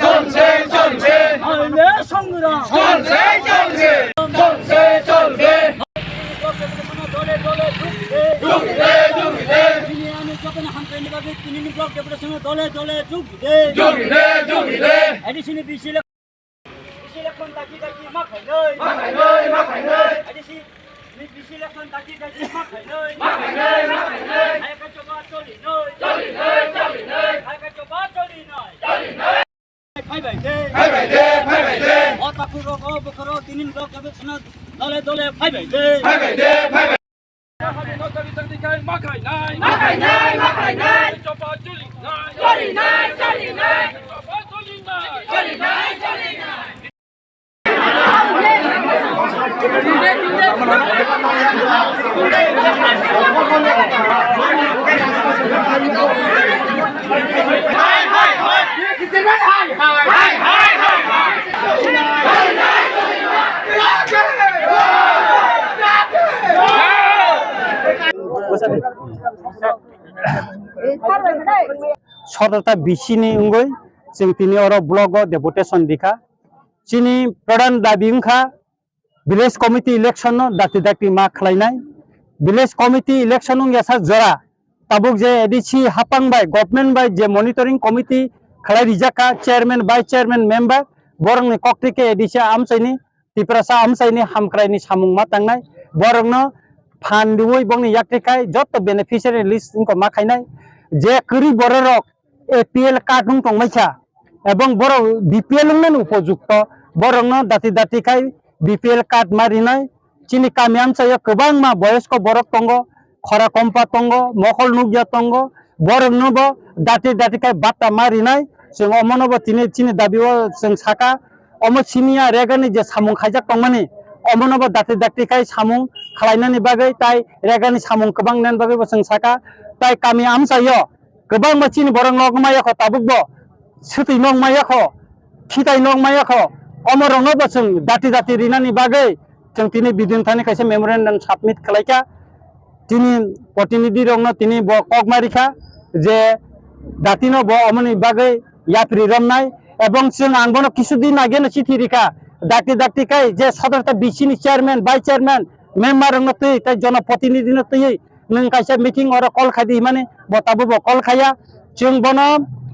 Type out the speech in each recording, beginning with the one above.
চলছে চলছে আইনের সংগ্রাম চলছে চলছে চলছে চলবে দলে দলে যুগে যুগে আমি যখন হামতে নিবাদে তিনি ব্লক ডেপুটেশনে দলে দলে যুগে যুগে যুগে এডিসিনে বিসি ইলেকশন তাকি তাকি মাখাই নই মাখাই নই মাখাই নই এডিসি বিসি ইলেকশন তাকি তাকি মাখাই নই মাখাই নই মাখাই নই আয়কা চবা চলি নই চলি নই চলি নই আয়কা চবা চলি নই চলি নই ভাই ভাই দে ভাই ভাই দে ভাই ভাই দে অতাকুর বকর তিনি ব্লক ডেপুটেশনে দলে দলে ভাই ভাই দে ভাই ভাই দে ভাই ভাই মাখাই নাই মাখাই নাই মাখাই নাই চপা চলি নাই চলি নাই চলি নাই চপা চলি নাই চলি নাই চলি নাই সততা বিসিनि उंगै जों तिनि अर ब्लक डेपुटेशन दिखा चिनि प्रधान दाबि उंखा विलेज कमिटी इलेक्शन दाति दाति मा खलायनाय विलेज कमिटी इलेक्शन यासा जरा ताबुक जे एडीसी हापांग बाय गवर्नमेंट बाय जे मॉनिटरिंग कमिटी खलाय रिजाका चेयरमैन बाय चेयरमैन मेंबर बरंनि कक्टिके एडीसी आमसाइनि तिप्रासा आमसाइनि हामक्रायनि सामुं मा तांनाय बरंनो फान्डुय बंनि याक्टिकाय जत बेनिफिशियरी लिस्ट इनको मा खायनाय जे करी बररक एपीएल कार्ड नुं टंगमायसा एवं बर बीपीएल नुं उपयुक्त बरंनो दाति दाति खाय बीपीएल कार्ड मारिनाय चिनि कामि आमसाय गोबां मा बयस्क बरक तंग खरा कम्पा तंग मखल नुगिया तंग बरंनोबो दाति दाति खाय बाटा मारिनाय जों अमनोबो तिनि चिनि दाबिओ जों साका अम सिनिया रेगानि जे सामुं खायजाक तंमानि अमनोबो दाति दाति खाय सामुं खालायनायनि बागै ताय रेगानि सामुं गोबां नेन बागै जों साका ताय कामि आमसायो गोबां मानसिनि बरं नगमायाखो ताबुकबो सुतै नगमायाखो खिताय नगमायाखो अमरंनोबो जों दाति दाति रिनानि बागै जों तिनि बिदिन्थानि खायसे मेमोरेन्डाम साबमिट खालायका तिनि प्रतिनिधि रंनो तिनि ब कगमारिखा जे दातिनो ब अमनि बागै याफ्रि रमनाय एवं जों आंबनो किसुदिन आगेनो चिठिरिखा दाति दाति खाय जे सदरता बिसिनि चेयरमैन बाय चेयरमैन मेम्बर रंनो तै ताय जनप्रतिनिधिनो तै नों कायसा मीटिंग और कल खायदि माने बताबो कल खाया जों बनो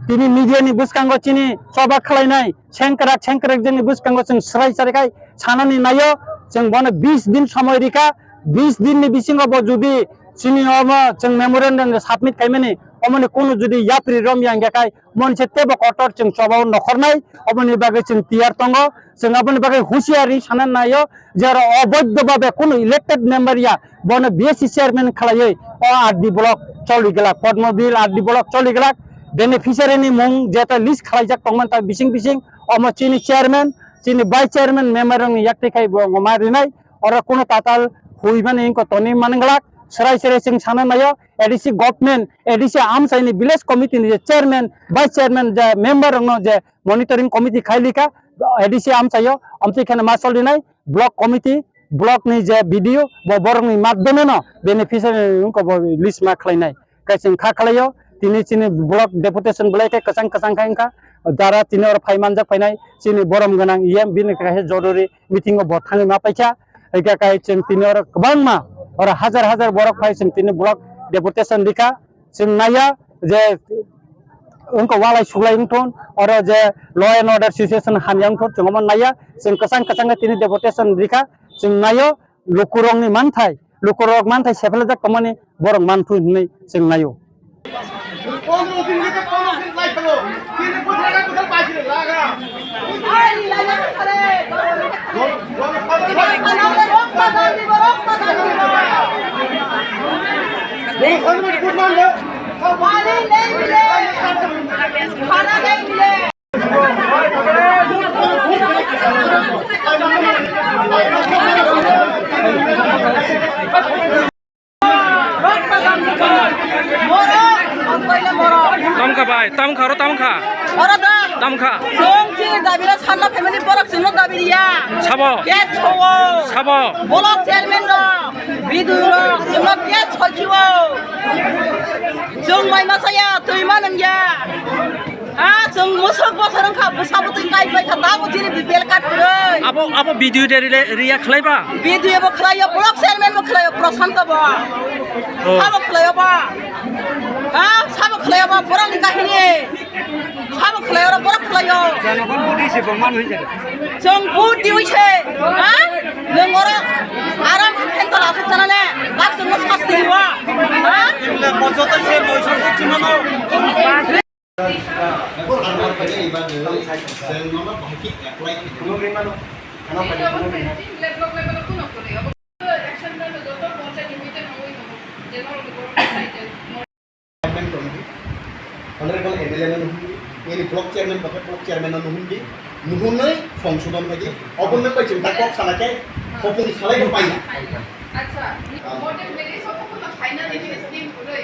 तिनि मीडियानि बुसकांगो चिनि सभा खालायनाय सेंक्राक जोंनि बुसकांगो जों सराय सरायखाय सानानि नायो जों बनो 20 दिन समय रिखा 20 दिननि बिसिङावबो जुदि चिनि अम जों मेमोरेन्डाम साबमिट खायमानि अमनि कोनो जुदि याफ्रि रमयां गेखाय मोनसे टेबो कटर जों सभाव नखरनाय अमनि बागै जों तियार तंगो जों अमनि बागै हुसियारि साना नायो जेर अबैधभावे कोनो इलेक्टेड मेम्बर या बनो बीएससी चेयरमैन खालायै अ आरडी ब्लक चलिगला पद्मबिल आरडी ब्लक चलिगला बेनिफिशियारिनि मुं जेता लिस्ट खालायजाक तंमोन ता बिसिं बिसिं अम चिनि चेयरमैन चिनि बाय चेयरमैन मेम्बर रंनि याक्टिखाय मारिनाय और कोनो ताताल हुइमाने इनको तनि मानगलाक सराय सराय जों साना नायो एडीसी गवर्नमेंट एडीसी आमसाइनि विलेज कमिटीनि जे चेयरमैन बाय चेयरमैन जे मेम्बर रंनो जे मॉनिटरिंग कमिटी खायलिका एडीसी आमसायो आमसिखाने मा सलिनाय ब्लॉक कमिटी ब्लॉक नि जे वीडियो बरंनि माध्यमे न बेनिफिशियरी उनको लिस्ट मा खालायनाय कायसिं खा खालायो तिनि चिनि ब्लॉक डेपुटेशन बुलायके कसां कसां खायनका दारा तिनि और फाइमानजाक फायनाय चिनि बरम गोनां इएम बिनि काहे जरुरी मीटिंग ब थाङै मा पाइसा एका काय जों तिनि और गोबां मा और हजार हजार बरक फाय जों तिनि ब्लॉक डेपुटेशन दिखा जों नाया जे उनको वालाई सुग्लायनथन और जे लॉ एंड ऑर्डर सिचुएशन हानियांथन जों मन नाया जों कसां कसां तिनि डेपुटेशन दिखा जों नायो लुकुरंनि मानथाय लुकुरक मानथाय सेफेलजाक तमानि बरं मानथु होननाय जों नायो Tamka bay, tamka ro tamka. Ora da. Tamka. Songchi dabila sanna family borak sino dabiliya. Sabo. Get chowo. Sabo. Bolok chairman ro. Bidu ro. Sino get chojiwo. Song mai masaya tuimanan ya. Ah, जों moussaka बोसोरखा बोसाबोतै नायबाय थानांगौ जेरै BPL card फोरै Apa video dari riak kelaiba? भिडिअबो खालायो block चेयारमेनबो खालायो प्रशान्तबो साबो खालायोबा हा साबो खालायोबा बरनि काहिनी साबो खालायो र बर खालायो জনগণ বুদ্ধি সে প্রমাণ হয়ে যাবে जों बुट दिउइछे हा नोंगर आराम फेन्टल आसु जानाने लाख जों सास्ति हुआ हा মজতে সে নয়শো করছি না Honorable MLA ini blok chairman bakat blok chairman nuhundi nuhunai সংশোধন lagi অবন্য পাইছেন তা কক সালাকে কপং সালাই পাইনা আচ্ছা মডেল বেরিয়ে সব কোনো ফাইনাল ইনভেস্টিং করে